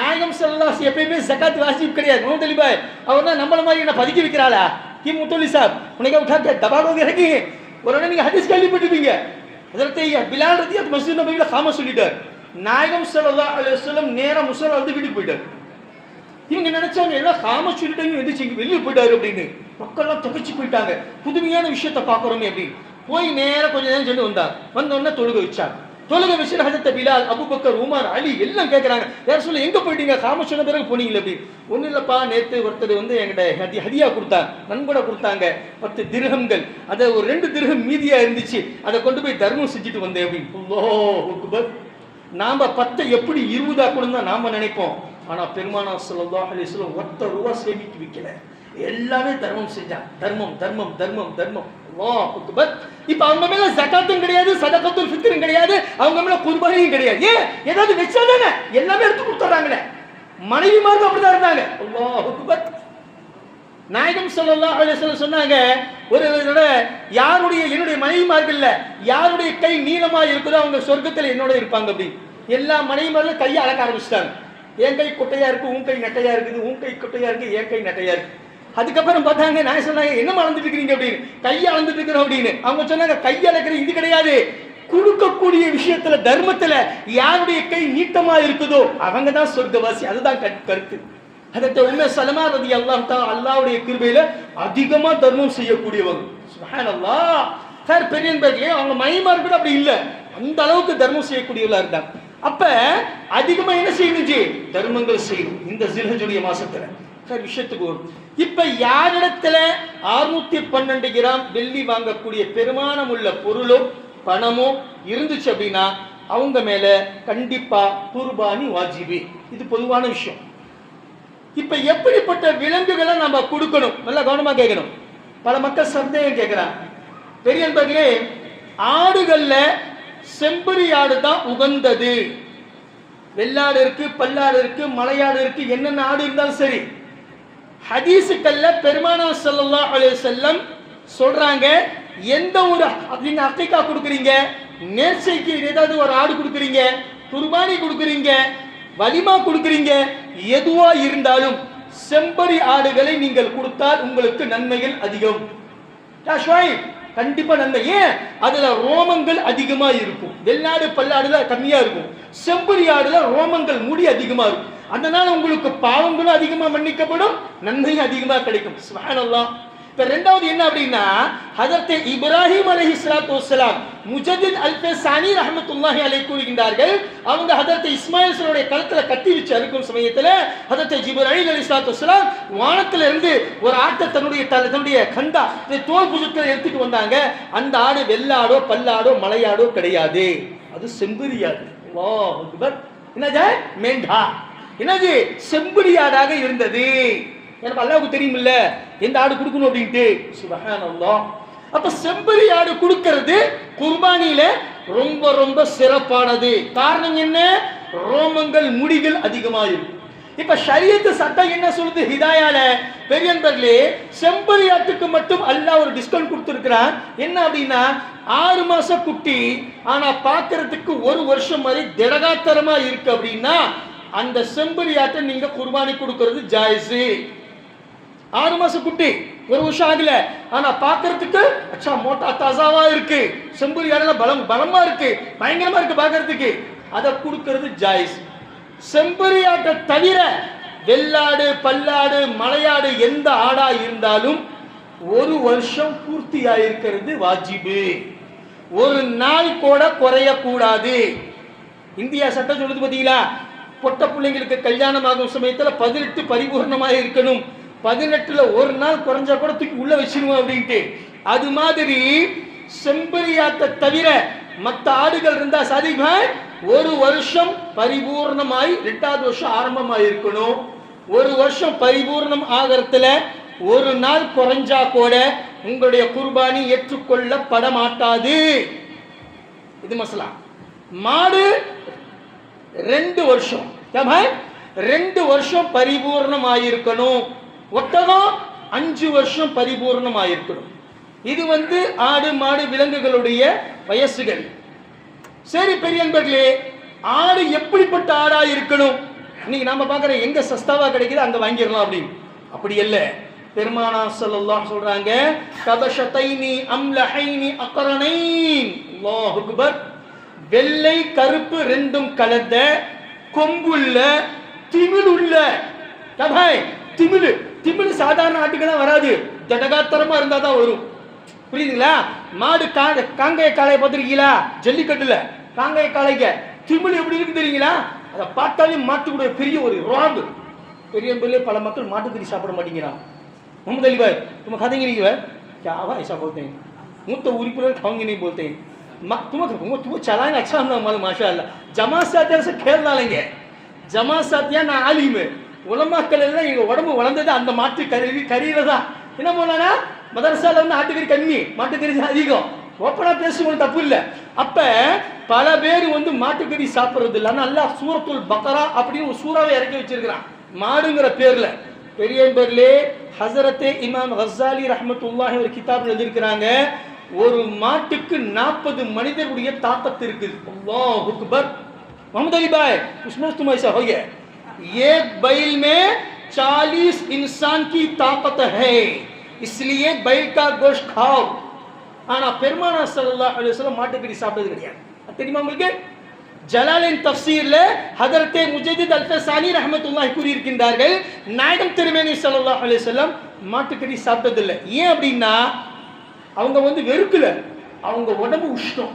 நாயகம் ஸல்லல்லாஹு அலைஹி எப்பயுமே ஜகாத் வாஜிப் கிடையாது. முஹம்மது அலி பாய் அவர் தான் நம்மள மாதிரி என்ன பதுக்கி வைக்கிறாளா? कि मुतौली साहब उन्हें क्या उठा के दबा दोगे रखी है और उन्होंने हदीस கேள்விப்பட்டிருப்பீங்க. ஹஜ்ரத் பிலால் ரலியல்லாஹு மஸ்ஜித் நபவில காம சொல்லிட்டார். நாயகம் ஸல்லல்லாஹு அலைஹி வஸல்லம் நேரா முஸல்லா வந்து வீட்டுக்கு போயிட்டார். இவங்க நினைச்சாங்க எல்லாம் காம சொல்லிட்டாங்க, எந்திரிச்சு வெளியே போயிட்டாரு அப்படின்னு. மக்கள்லாம் தகச்சு போயிட்டாங்க, புதுமையான விஷயத்தை பார்க்குறோமே அப்படின்னு. போய் நேரம் கொஞ்ச நேரம் சென்று வந்தார். வந்தோடனே தொழுகை வச்சார். தொழுகை வச்சு ஹஜ்ரத் பிலால், அபூபக்கர், உமர், அலி எல்லாம் கேட்குறாங்க, யார் சொல்ல எங்கே போயிட்டீங்க, காம சொன்ன பிறகு போனீங்களே அப்படின்னு. ஒன்றும் இல்லைப்பா, நேற்று ஒருத்தர் வந்து என்கிட்ட ஹதியா கொடுத்தாங்க, நன்கொடை கொடுத்தாங்க, 10 திர்ஹம்கள், அதை ஒரு 2 திர்ஹம் மீதியாக இருந்துச்சு, அதை கொண்டு போய் தர்மம் செஞ்சுட்டு வந்தேன் அப்படின்னு. அல்லாஹ் அக்பர். நாம் 10 எப்படி 20 ஆக்கணும் தான் நாம் நினைப்போம். ஆனால் பெருமானார் ஸல்லல்லாஹு அலைஹி வஸல்லம் 1 ரூபா சேமித்து வைக்கல, எல்லாமே தர்மம் செஞ்சான். தர்மம் தர்மம் தர்மம் தர்மம். அல்லாஹ் அக்பர். இப்ப அவங்க மேல ஜகாத்தும் கிடையாது, சதகத்துல் ஃபித்ரும் கிடையாது, அவங்க மேல குர்பானியும் கிடையாது. ஏன்? ஏதாவது வெச்சாதானே எல்லாமே எடுத்து கொடுத்துறாங்களே. மனைவிமார்கள் அப்படிதான் இருந்தாங்க. அல்லாஹ் அக்பர். நாயகம் ஸல்லல்லாஹு அலைஹி வஸல்லம் சொன்னாங்க, ஒரு யாருடைய என்னுடைய மனைவிமார்கள்ல யாருடைய கை நீளமா இருக்குதோ அவங்க சொர்க்கத்தில் என்னோட இருப்பாங்க அப்படி. எல்லா மனைவிமார்களும் கையை அளக்க ஆரம்பிச்சிட்டாங்க. என் கை குட்டையா இருக்கு, உன் கை நெட்டையா இருக்குது, உன் கை குட்டையா இருக்கு, என் கை நெட்டையா இருக்கு. அதுக்கப்புறம் பார்த்தாங்க, நான் சொன்னாங்க என்ன அளந்துட்டு இருக்கிறீங்க அப்படின்னு. கையை அளந்துட்டு இருக்கிறோம் அப்படின்னு. அவங்க சொன்னாங்க கையை அளக்கிற இது கிடையாது, கொடுக்கக்கூடிய விஷயத்துல தர்மத்துல யாருடைய கை நீட்டமா இருக்குதோ அவங்க தான் சொர்க்கவாசி. அதுதான் கருத்து. அதற்கு உம்மே சலமா ரலியல்லாஹு தஆலா அல்லாஹ்வுடைய கிருபையில அதிகமா தர்மம் செய்யக்கூடியவங்க. சுப்ஹானல்லாஹ். சார் பெரியன்பர்களே, அவங்க மனைவிமார் கூட அப்படி இல்லை, அந்த அளவுக்கு தர்மம் செய்யக்கூடியவங்களா இருந்தாங்க. அப்ப அதிகமா என்ன செய்யணும்? தர்மங்கள் செய்யணும் இந்த ஜில்ஹஜ்ஜுடைய மாசத்துல. சார் விஷயத்துக்கு வரும். இப்ப யாரிடத்துல 612 கிராம் வெள்ளி வாங்கக்கூடிய பெருமானம் உள்ள பொருளோ பணமோ இருந்துச்சு அப்படின்னா அவங்க மேல கண்டிப்பா குர்பானி வாஜிபு. இது பொதுவான விஷயம். இப்ப எப்படிப்பட்ட விலங்குகளை நம்ம கொடுக்கணும், நல்லா கவனமா கேட்கணும். பல மக்கள் சந்தேகம் கேட்கிறாங்க. பெரியன்பர்களே, ஆடுகள்ல செம்பரி ஆடு தான் உகந்தது. வெள்ளாடு இருக்கு, பல்லாடு இருக்கு, மலையாடு இருக்கு, என்னென்ன ஆடு இருந்தாலும் சரி, ஹதீஸுக்கல்ல பெருமானார் ஸல்லல்லாஹு அலைஹி வஸல்லம் சொல்றாங்க, எந்த ஒரு நீங்க அக்கீகா கொடுக்குறீங்க, நேர்ச்சைக்கு ஏதாவது ஒரு ஆடு கொடுக்குறீங்க, குர்பானி கொடுக்குறீங்க, வலிமா கொடுக்குறீங்க, எதுவா இருந்தாலும் செம்பரி ஆடுகளை நீங்கள் கொடுத்தால் உங்களுக்கு நன்மைகள் அதிகம். கண்டிப்பா நன்மை. ஏன்? அதுல ரோமங்கள் அதிகமா இருக்கும். வெள்ளாடு பல்லாடுல கம்மியா இருக்கும். செம்பரி ஆடுல ரோமங்கள் முடி அதிகமா இருக்கும். அதனால உங்களுக்கு பாவங்களும் அதிகமா மன்னிக்கப்படும், நன்மையும் அதிகமா கிடைக்கும். சுப்ஹானல்லாஹ். இப்ப ரெண்டாவது என்ன அப்படின்னா, ஹஜரத் இப்ராஹிம் அலைஹிஸ்ஸலாத்து வஸ்ஸலாம் முஜத்தித் அல்ஃபசானி ரஹ்மத்துல்லாஹி அலைஹி கூறுகின்றார்கள், அவங்க ஹஜரத் இஸ்மாயிலுடைய கழுத்துல கத்தி வச்சு அறுக்கும் சமயத்துல ஹஜரத் ஜிப்ராயில் அலைஹிஸ்ஸலாத்து வஸ்ஸலாம் வானத்துல இருந்து ஒரு ஆட்டை தன்னுடைய கந்தா தோல் புஜத்துல எடுத்துட்டு வந்தாங்க. அந்த ஆடு வெள்ளாடோ பல்லாடோ மலையாடோ கிடையாது, அது செம்பரி ஆடு. அல்லாஹ் அக்பர். என்னது? மேண்டா. என்னது? செம்பரி ஆடாக இருந்தது. எனக்கு அல்லாஹ்வுக்கு தெரியுமில்ல எந்த ஆடு கொடுக்கணும் அப்படின்ட்டு. சுப்ஹானல்லாஹ். அப்ப செம்பரி ஆடு கொடுக்கிறது குர்பானியில ரொம்ப ரொம்ப சிறப்பானது. காரணம் என்ன? ரோமங்கள் முடிகள் அதிகமா இருக்கும். இப்ப ஷரியத்து சட்டம் என்ன சொல்லுது? ஹிதாயால பெரியன்பர்களே, செம்பரி ஆட்டுக்கு மட்டும் அல்லாஹ் ஒரு டிஸ்கவுண்ட் கொடுத்திருக்கிறான். என்ன அப்படின்னா, 6 மாச குட்டி ஆனா பார்க்கிறதுக்கு 1 வருஷம் மாதிரி திடகாத்தரமா இருக்கு அப்படின்னா அந்த செம்பரி ஆட்டை நீங்க குர்பானி கொடுக்கிறது ஜாயிஸ். 6 மாச குட்டி 1 வருஷம் ஆகல, ஆனா பார்க்கிறதுக்கு அச்சா மோட்டா தாசாவா இருக்கு, செம்பரி ஆடுல பலமா இருக்கு, பயங்கரமா இருக்கு பார்க்கிறதுக்கு, அதை கொடுக்கிறது ஜாயிஸ். செம்பரி ஆட்டை தவிர வெள்ளாடு பல்லாடு மலையாடு எந்த ஆடா இருந்தாலும் 1 வருஷம் பூர்த்தி ஆயிருக்கிறது வாஜிபு. ஒரு நாள் கூட குறையக்கூடாது. இந்தியா சட்டம் சொல்லுது பாத்தீங்களா, பொட்ட பிள்ளைங்களுக்கு கல்யாணம் ஆகும் சமயத்துல 18 பரிபூர்ணமாக இருக்கணும், 18ல ஒரு நாள் குறைஞ்சா கூட தூக்கி உள்ள வச்சிருவோம் அப்படின்ட்டு. அது மாதிரி செம்பரியாட்டை தவிர மற்ற ஆடுகள் இருந்தா சாதிபாய் 1 வருஷம் பரிபூர்ணமாய் 2வது வருஷம் ஆரம்பமாக இருக்கணும். 1 வருஷம் பரிபூர்ணம் ஆகிறதுல ஒரு நாள் குறைஞ்சா கூட உங்களுடைய குர்பானி ஏற்றுக்கொள்ளப்பட மாட்டாது. இது மசலா. மாடு 2 வருஷம் 2 வருஷம் பரிபூர்ணமாயிருக்கணும். ஒட்டகம் 5 வருஷம் பரிபூர்ணமாயிருக்கணும். இது ஆடு மாடு விலங்குகளுடைய வயசுகள். சரி பெரியன்பர்களே, ஆடு எப்படிப்பட்ட ஆடா இருக்கணும்? இன்னைக்கு நாம பார்க்குற எங்க சஸ்தாவா கிடைக்குது அங்க வாங்கிடலாம் அப்படின்னு. அப்படி இல்ல. பெருமானார் ஸல்லல்லாஹு சொல்றாங்க, கபஷதைனி அம்லஹைனி அக்ரனைன். அல்லாஹு அக்பர். வெள்ளை கருப்பு ரெண்டும் கலந்த கொம்புள்ள திமிழுள்ள திமிழ் சாதாரண ஆட்டுக்கெல்லாம் வராது, ஜடகாத்தரமா இருந்தா தான் வரும். புரியுதுங்களா? மாடு காங்காய காளையை பார்த்துருக்கீங்களா? ஜல்லிக்கட்டுல காங்காய காளைங்க திமிழ் எப்படி இருக்கு தெரியுங்களா? அதை பார்த்தாலே மாட்டுக்குடைய பெரிய ஒரு ராகு. பெரிய பல மக்கள் மாட்டுக்கறி சாப்பிட மாட்டேங்கிறான். मोहम्मद अली भाई तुम खाते नहीं भाई? क्या भाई ऐसा बोलते हैं? मुझ तो उरी पुर खाऊंगे नहीं बोलते हैं. तुम्हें चलाएंगे अच्छा हम मालूम माशाअल्लाह. जमात साथिया से खेल डालेंगे. जमात साथिया ना आलिम है உலமாக்கள் எல்லாம் இங்க உடம்பு வளர்ந்தது அந்த மாட்டு கறியில தான். என்ன போனா மதரசால ஆட்டுக்கறி கம்மி, மாட்டுக்கறி அதிகம். ஓப்பனா பேசுவோம், தப்பு இல்லை. அப்ப பல பேர் மாட்டுக்கறி சாப்பிடுறது இல்லை. அல்லாஹ் சூரத்துல் பக்ரா அப்படின்னு ஒரு சூறாவை இறக்கி வச்சிருக்கிறான் மாடுங்கிற பேர்ல. பெரிய பேர்லே ஹஸரத்தே இமாம் கஸ்ஸாலி ரஹ்மத்துல்லாஹி ஒரு கிதாப்ல எழுதியிருக்கிறாங்க, ஒரு மாட்டுக்கு 40 மனிதருடைய தாக்கத்து இருக்குது. அல்லாஹ் அக்பர். मोहम्मद अली भाई उसमें तुम ऐसा हो गया, एक बैल में 40 इंसान की ताकत है, इसलिए बैल का गोश्त खाओ. ஆனா பெருமானார் ஸல்லல்லாஹு அலைஹி வஸல்லம் மாட்டுக்கறி சாப்பிட்டது கிடையாது. தெரியுமா உங்களுக்கு? ஜலாலின் தஃப்சீர்ல ஹதரத்தே முஜத்தித் அல்ஃபசானி ரஹ்மத்துல்லாஹி கூறியிருக்கின்றார்கள், நாயகம் திருமேனி ஸல்லல்லாஹு அலைஹி வஸல்லம் மாட்டுக்கறி சாப்பிட்டது இல்லை. ஏன் அப்படின்னா அவங்க வெறுக்கல, அவங்க உடம்பு உஷ்ணம்,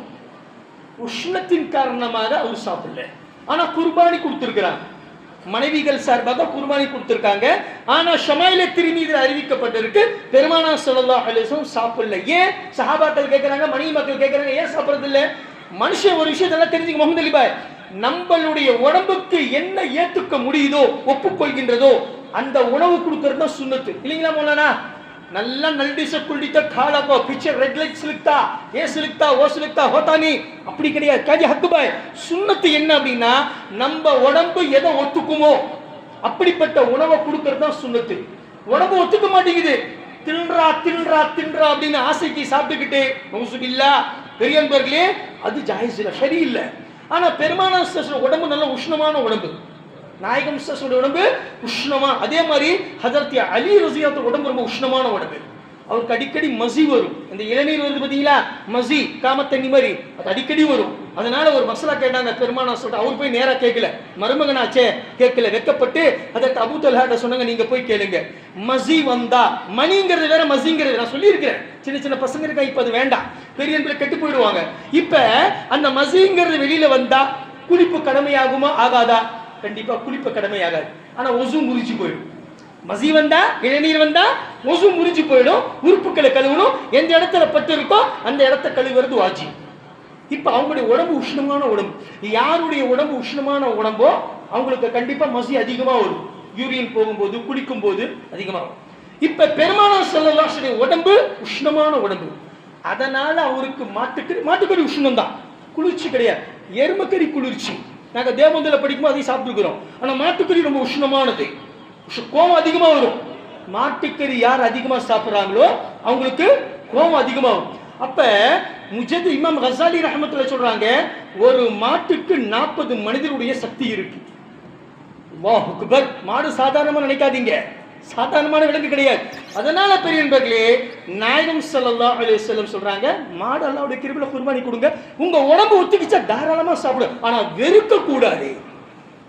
உஷ்ணத்தின் காரணமாக அவர் சாப்பிடல. ஆனா குர்பானி கொடுத்திருக்கிறாங்க, மனைவிகள் சார்பாக குர்பானி கொடுத்திருக்காங்க. ஆனா ஷமாயிலே திர்மிதியில் அறிவிக்கப்பட்டிருக்கு பெருமானார் ஸல்லல்லாஹு அலைஹி வஸல்லம் சாப்பிடல. ஏன்? சஹாபாக்கள் கேட்கறாங்க, மனைவி மக்கள் கேட்கறாங்க, ஏன் சாப்பிடுறது இல்லை? மனுஷன் ஒரு விஷயத்தெல்லாம் தெரிஞ்சுக்க முகமது அலி பாய், நம்மளுடைய உடம்புக்கு என்ன ஏத்துக்க முடியுதோ ஒப்புக்கொள்கின்றதோ அந்த உணவு கொடுக்கறது தான் சுன்னத்து இல்லைங்களா மௌலானா? நல்லா நல்டிச குள்டித்த காலகோ பிக்சர் ரெட் லைட் சிலுக்தா ஏ சிலுக்தா ஓ சிலுக்தா ஹோதானி அப்படி கிடையாது. காஜி ஹக்கு பாய், சுன்னத்து என்ன அப்படின்னா நம்ம உடம்பு எதை ஒத்துக்குமோ அப்படிப்பட்ட உணவை கொடுக்கறது தான் சுன்னத்து. உடம்பு ஒத்துக்க மாட்டேங்குது, தின்றா தின்றா தின்றா அப்படின்னு ஆசைக்கு சாப்பிட்டுக்கிட்டு மௌசுபில்லா பெரியன்பர்களே, அது ஜாயிஸ் இல்லை, சரியில்லை. ஆனா பெருமானார் உடம்பு நல்ல உஷ்ணமான உடம்பு, நாயகம் உடம்பு உஷ்ணமா. அதே மாதிரி ஹஜரத் அலி ரஸியல்லாஹு உடம்பு ரொம்ப உஷ்ணமான உடம்பு. அவருக்கு அடிக்கடி மசி வரும். இந்த இளநீர் வருது பார்த்தீங்களா, மசி காம தண்ணி மாதிரி, அது அடிக்கடி வரும். அதனால ஒரு மசாலா கேட்டாங்க பெருமானார் சொல்லிட்டு, அவர் போய் நேராக கேட்கல, மருமகனாச்சே கேட்கல, வெக்கப்பட்டு அதற்கு அபூ தல்ஹா சொன்னாங்க, நீங்க போய் கேளுங்க. மசி வந்தா, மணிங்கிறது வேற மசிங்கிறது நான் சொல்லியிருக்கிறேன். சின்ன சின்ன பசங்க இருக்கா, இப்ப அது வேண்டாம், பெரிய கெட்டு போயிடுவாங்க. இப்ப அந்த மசிங்கிறது வெளியில வந்தா குளிப்பு கடமையாகுமா ஆகாதா? கண்டிப்பா குளிப்பு கடமையாகாது. ஆனா ஒசு முறிஞ்சு போயிடும். மசி வந்தா, இளநீர் வந்தா ஒசு முறிஞ்சு போயிடும், உறுப்புகளை கழுவணும். எந்த இடத்துல பட்டு இருக்கோ அந்த இடத்த கழுவுறது வாஜி. இப்ப அவங்களுடைய உடம்பு உஷ்ணமான உடம்பு. யாருடைய உடம்பு உஷ்ணமான உடம்போ அவங்களுக்கு கண்டிப்பா மசி அதிகமா வரும். யூரின் போகும்போது குளிக்கும் போது அதிகமா வரும். இப்ப பெருமானார் ஸல்லல்லாஹு அலைஹி வஸல்லம் உடம்பு உஷ்ணமான உடம்பு. அதனால அவருக்கு மாட்டுக்கறி உஷ்ணம் தான், குளிர்ச்சி கிடையாது. எருமக்கறி குளிர்ச்சி, நாங்க தேவந்தில படிக்கும்போது அதை சாப்பிட்டுக்கிறோம். ஆனா மாட்டுக்கறி ரொம்ப உஷ்ணமானது, கோவம் அதிகமா வரும். மாட்டுக்கறி யார் அதிகமா சாப்பிட்றாங்களோ அவங்களுக்கு கோவம் அதிகமா வரும். அப்ப முஜது இமாம் கசாலி ரஹ்மத்துல்லாஹி சொல்றாங்க, ஒரு மாட்டுக்கு 40 மனிதருடைய சக்தி இருக்கு. அல்லாஹ் அக்பர். மாடு சாதாரணமா நினைக்காதீங்க, சாதாரணமான விலங்கு கிடையாது. அதனால பெரியவர்களே, நாயகம் ஸல்லல்லாஹு அலைஹி வஸல்லம் சொல்றாங்க, மாடு அல்லாஹ்வுடைய கிருபையில குர்பானி கொடுங்க, உங்க உடம்பு ஒத்துக்கிச்சா தாராளமா சாப்பிடு, ஆனா வெறுக்க கூடாது.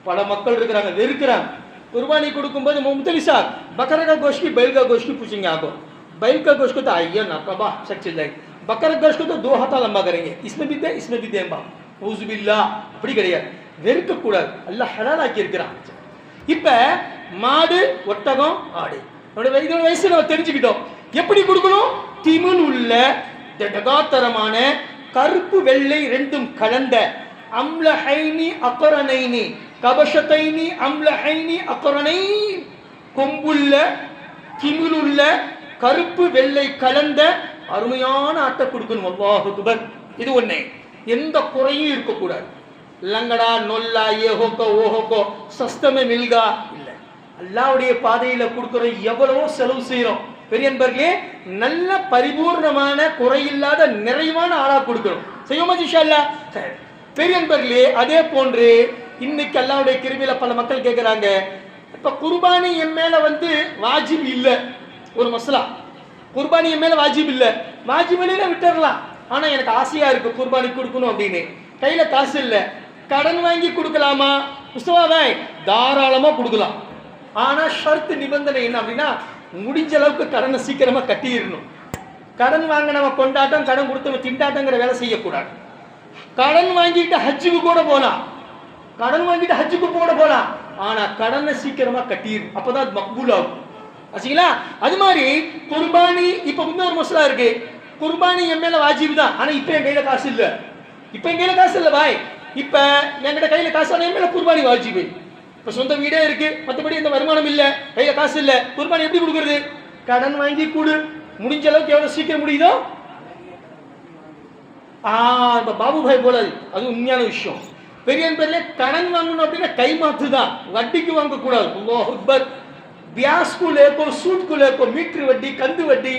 பல மக்கள் இருக்கிறாங்க வெறுக்கிறாங்க. कुर्बानी கொடுக்கும்போது मुमतली साहब बकरे का गोश्त की बैल का गोश्त की पूछेंगे आपको, बैल का गोश्त को तो आइए ना कबा शक चल जाएगी, बकरे का गोश्त को तो 2 हाथ लंबा करेंगे, इसमें भी दे इसमें भी दे ஊசுபில்லா. அப்படி கிடையாது, வெறுக்க கூடாது, அல்லாஹ் ஹலால் ஆக்கி இருக்கிறான். இப்ப மாடு ஒட்டகம் ஆடு இதோட வயசு நம்ம தெரிஞ்சுக்கிட்டோம். எப்படி கொடுக்கணும்? திமில் உள்ள திடகாத்தரமான கருப்பு வெள்ளை ரெண்டும் கலந்த அம்லஹைனி அக்ரனைனி கபஷத்தைனி அம்லஹைனி அக்ரனை, கொம்புள்ள திமிலுள்ள கருப்பு வெள்ளை கலந்த அருமையான ஆட்டை கொடுக்கணும். அல்லாஹ் அக்பர். இது ஒண்ணே, எந்த குறையும் இருக்கக்கூடாது. லங்கடா நொல்லா ஏஹோக்கோ ஓஹோக்கோ சஸ்தமே மில்கா இல்ல, அல்லாஹ்வுடைய பாதையில கொடுக்கிற எவ்வளவோ செலவு செய்யறோம். பெரியன்பர்களே, நல்ல பரிபூர்ணமான குறையில்லாத நிறைவான ஆளா கொடுக்கணும். செய்வோமா இன்ஷா அல்லாஹ்? சரி பெரியன்பர்களே, அதே போன்று இன்னைக்கு அல்லாஹ்வுடைய கிருபையில பல மக்கள் கேட்கிறாங்க, இப்ப குர்பானி என் மேல வாஜிப் இல்ல, ஒரு மசலா குர்பானி என் மேல வாஜிப் இல்ல, வாஜிப் இல்லைன்னா விட்டுறலாம், ஆனா எனக்கு ஆசையா இருக்கு குர்பானி கொடுக்கணும் அப்படின்னு, கையில காசு இல்ல, கடன் வாங்கி கொடுக்கலாமா? முஸ்தபா பாய், தாராளமா கொடுக்கலாம். ஆனா ஷர்த் நிபந்தனை என்ன அப்படின்னா, முடிஞ்ச அளவுக்கு கடனை சீக்கிரமா கட்டிடணும். கடன் வாங்கினவ கொண்டாட்டம், கடன் கொடுத்தவ திண்டாட்டங்கிற வேலை செய்யக்கூடாது. கடன் வாங்கிட்டு ஹஜ்ஜுக்கு கூட போலாம், கடன் வாங்கிட்டு ஹஜ்ஜுக்கு கூட போலாம், ஆனா கடனை சீக்கிரமா கட்டிடணும், அப்பதான் அது மக்பூல் ஆகும். ஆச்சுங்களா? அது மாதிரி குர்பானி, இப்ப இன்னொரு மசலா இருக்கு, குர்பானி என் மேல வாஜிப் தான், ஆனா இப்ப என் கையில காசு இல்ல, இப்ப என் கையில காசு இல்ல பாய், இப்ப என்கிட்ட கையில காசு என் மேல குர்பானி வாஜிப். இப்ப சொந்த வீடே இருக்கு, மற்றபடி இந்த வருமானம் இல்ல, கையில காசு இல்ல, குர்பானி எப்படி கொடுக்கறது? கடன் வாங்கி கொடு, முடிஞ்ச அளவுக்கு எவ்வளவு சீக்கிரம் முடியுதோ. பாபு பாய் போல அது உண்மையான விஷயம். பெரிய பேர்ல கடன் வாங்கணும் அப்படின்னா கை மாத்து தான், வட்டிக்கு வாங்க கூடாது. அல்லாஹ் அக்பர். பியாஸ்கு லேக்கோ சூட்கு லேக்கோ மீட்டர் வட்டி கந்து வட்டி,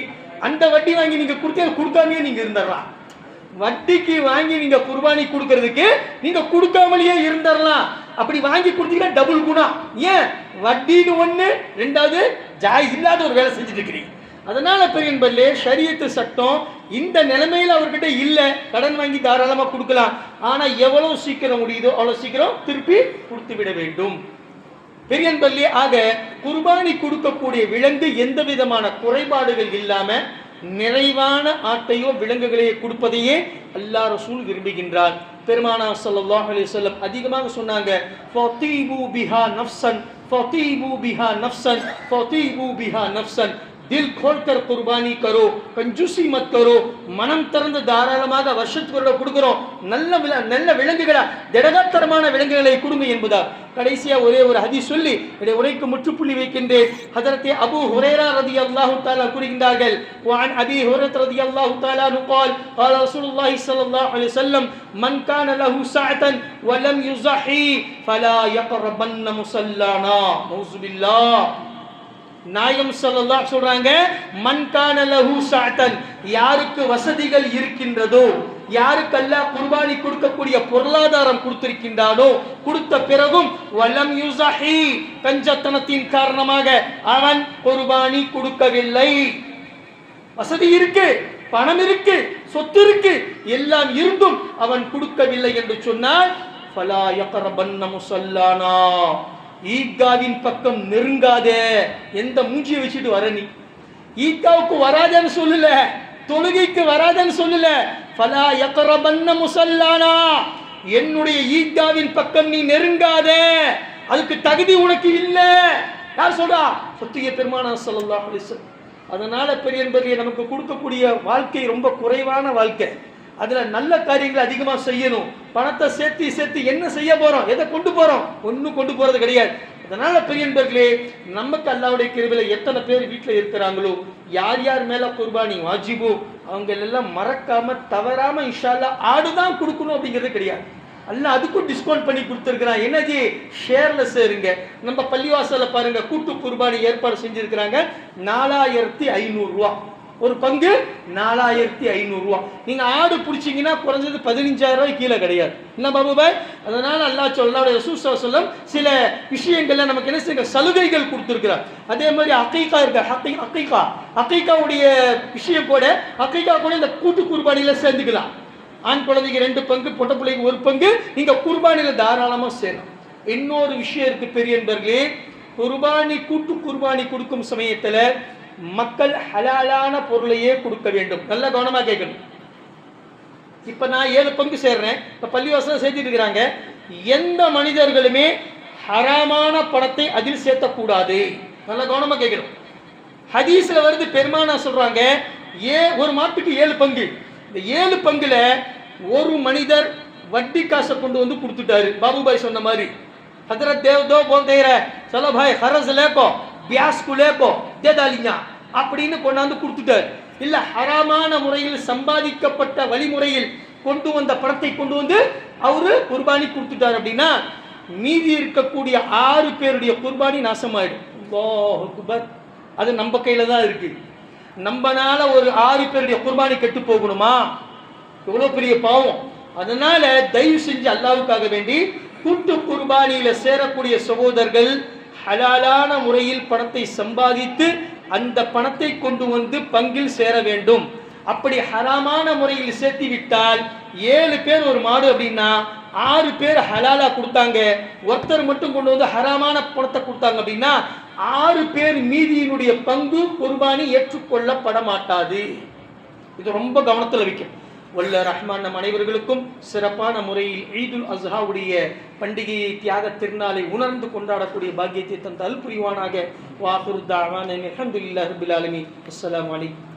அந்த வட்டி வாங்கி நீங்க கொடுக்காமே நீங்க இருந்துடலாம். வட்டிக்கு வாங்கி நீங்க குர்பானி கொடுக்கறதுக்கு நீங்க கொடுக்காமலேயே இருந்துடலாம். அப்படி வாங்கி கொடுத்தீங்கன்னா டபுள் குணா. ஏன்? வட்டின்னு ஒண்ணு, ரெண்டாவது ஜாயிஸ் இல்லாத ஒரு வேலை செஞ்சுட்டு இருக்கிறீங்க. அதனால பெரியன்பர்களே, ஷரியத்து சட்டம் இந்த நிலைமையில அவர்கிட்ட இல்ல, கடன் வாங்கி தாராளமா கொடுக்கலாம், ஆனா எவ்வளவு சீக்கிரம் முடியுதோ அவ்வளவு சீக்கிரம் திருப்பி கொடுத்து விட வேண்டும். பெரியன்பர்களே, ஆக குர்பானி கொடுக்கக்கூடிய விலங்கு எந்த விதமான குறைபாடுகள் இல்லாம நிறைவான ஆட்டையோ விலங்குகளையோ கொடுப்பதையே அல்லாஹ் ரசூல் விரும்புகின்றார். பெருமானார் ஸல்லல்லாஹு அலைஹி வஸல்லம் அதிகமாக சொன்னாங்க, ஃபதீபு பிஹா நஃப்ஸன், ஃபதீபு பிஹா நஃப்ஸன், ஃபதீபு பிஹா நஃப்ஸன். தில் கோல்கர் குர்பானி கரோ, கஞ்சூசி மத் கரோ. மனம் திறந்து தாராளமாக வருஷத்துக்கு கொடுக்கிறோம், நல்ல விலங்குகளா, திடகாத்தரமான விலங்குகளை கொடுங்க என்பதா. கடைசியா ஒரே ஒரு ஹதீஸ் சொல்லி என்னுடைய உரைக்கு முற்றுப்புள்ளி வைக்கின்றேன். ஹஜரத் அபூ ஹுரைரா ரலியல்லாஹு தஆலா கூறுகின்றார்கள், وعن ابي هريره رضي الله تعالى عنه قال قال رسول الله صلى الله عليه وسلم من كان له ساعه ولم يضحي فلا يقربن مصلانا. نعوذ بالله. நாயகம் ஸல்லல்லாஹு சொல்றாங்க, மன் கான லஹு சஅதன், யாருக்கு வசதிகள் இருக்கின்றதோ, யாருக்கு அல்லாஹ் குர்பானி கொடுக்கக்கூடிய பொருளாதாரம் கொடுத்திருக்கின்றானோ, கொடுத்த பிறகும் வலம் யுஸஹி, கஞ்சத்தனத்தின் காரணமாக அவன் குர்பானி கொடுக்கவில்லை. வசதி இருக்கு, பணம் இருக்கு, சொத்து இருக்கு, எல்லாம் இருந்தும் அவன் கொடுக்கவில்லை என்று சொன்னால் ஃபலா யக்ரபன்ன முஸல்லானா, ஈத்காவின் பக்கம் நெருங்காதே. எந்த மூஞ்சியை வச்சுட்டு வர நீ? ஈத்காவுக்கு வராதன்னு சொல்லல, தொழுகைக்கு வராதன்னு சொல்லல. ஃபலா யக்ரபன்ன முஸல்லானா, என்னுடைய ஈத்காவின் பக்கம் நீ நெருங்காதே, அதுக்கு தகுதி உனக்கு இல்ல. யார் சொல்றா? சத்திய பெருமானார் ஸல்லல்லாஹு அலைஹி வஸல்லம். அதனால பெரியன்பர்களே, நமக்கு கொடுக்கக்கூடிய வாழ்க்கை ரொம்ப குறைவான வாழ்க்கை. அதுல நல்ல காரியங்களை அதிகமா செய்யணும். பணத்தை சேர்த்து என்ன செய்ய போறோம்? எதை கொண்டு போறோம்? ஒன்னும் கொண்டு போறது கிடையாது. அதனால பெரியன்பர்களே, நமக்கு அல்லாஹ்வுடைய கிருபையில எத்தனை பேர் வீட்டில் இருக்கிறாங்களோ, யார் யார் மேல குர்பானி வாஜிபோ அவங்க எல்லாம் மறக்காம தவறாம இன்ஷா அல்லாஹ் ஆடுதான் கொடுக்கணும் அப்படிங்கிறது கிடையாது. அல்லாஹ் அதுக்கும் டிஸ்கவுண்ட் பண்ணி கொடுத்துருக்கிறான். என்னது? ஷேர்ல சேருங்க. நம்ம பள்ளிவாசல பாருங்க, கூட்டு குர்பானி ஏற்பாடு செஞ்சிருக்கிறாங்க. 4500 ரூபா ஒரு பங்கு, 4500 ரூபா. நீங்க ஆடு பிடிச்சிங்கன்னா குறைஞ்சது 15000 ரூபாய் கீழே கிடையாது. என்ன பாபுபாய்? அதனால அல்லாஹ் ரசூல் ஸல்லல்லாஹு அலைஹி வஸல்லம் சில விஷயங்கள்ல நமக்கு என்ன செய்ய சலுகைகள் கொடுத்துருக்கிறார். அதே மாதிரி அகீகா இருக்கு, அகீகாவுடைய விஷயம் கூட, அகீகா கூட இந்த கூட்டு குர்பானியில சேர்ந்துக்கலாம். ஆண் குழந்தைக்கு 2 பங்கு, பொட்ட பிள்ளைக்கு 1 பங்கு, நீங்க குர்பானியில தாராளமா சேரலாம். இன்னொரு விஷயம் இருக்கு பெரியன்பர்களே, குர்பானி கூட்டு குர்பானி கொடுக்கும் சமயத்துல மக்கள் ஹலாலான பொருளையே கொடுக்க வேண்டும். நல்ல கவனமா கேட்கணும். இப்ப நான் 7 பங்கு சேர்றேன், இப்ப பள்ளிவாசல சேர்த்துட்டு இருக்கிறாங்க. எந்த மனிதர்களுமே ஹராமான பணத்தை அதில் சேர்த்தக்கூடாது. நல்ல கவனமா கேட்கணும். ஹதீஸ்ல வருது, பெருமானா சொல்றாங்க, ஒரு மாட்டுக்கு 7 பங்கு. இந்த 7 பங்குல ஒரு மனிதர் வட்டி காசை கொண்டு வந்து கொடுத்துட்டாரு. பாபுபாய் சொன்ன மாதிரி, ஹஜரத் தேவ் தோ போல் தேர சலோ பாய் ஹரஸ் லேக்கோ பியாஸ் குலேக்கோ தேதாலிங்க அப்படின்னு கொண்டாந்து கொடுத்துட்டார். இல்ல ஹராமான முறையில் சம்பாதிக்கப்பட்ட வழிமுறையில் கொண்டு வந்த பணத்தை கொண்டு வந்து அவரு குர்பானி கொடுத்துட்டார் அப்படின்னா, மீதி இருக்கக்கூடிய 6 பேருடைய குர்பானி நாசமாயிடும். அல்லாஹ் அக்பர். அது நம்ம கையில தான் இருக்கு. நம்மனால ஒரு 6 பேருடைய குர்பானி கெட்டு போகணுமா? எவ்வளவு பெரிய பாவம். அதனால தயவு செஞ்சு அல்லாஹ்வுக்காக வேண்டி கூட்டு குர்பானியில சேரக்கூடிய சகோதரர்கள் ஹலாலான முறையில் பணத்தை சம்பாதித்து அந்த பணத்தை கொண்டு வந்து பங்கில் சேர வேண்டும். அப்படி ஹராமான முறையில் சேர்த்து விட்டால் 7 பேர் ஒரு மாடு அப்படின்னா 6 பேர் ஹலாலா கொடுத்தாங்க, ஒருத்தர் மட்டும் கொண்டு வந்து ஹராமான பணத்தை கொடுத்தாங்க அப்படின்னா 6 பேர் மீதியினுடைய பங்கு குர்பானி ஏற்றுக்கொள்ளப்பட மாட்டாது. இது ரொம்ப கவனத்தில் வைக்கும். வல்ல ரஹ்மான் நம் அனைவர்களுக்கும் சிறப்பான முறையில் ஈதுல் அஸ்ஹாவுடைய பண்டிகையை, தியாக திருநாளை உணர்ந்து கொண்டாடக்கூடிய பாக்கியத்தை தந்த அல் புரிவானாக. வாஹிரு தஅவானா அல்ஹம்துலில்லாஹி ரப்பில் ஆலமீன். அஸ்ஸலாமு அலைக்கும்.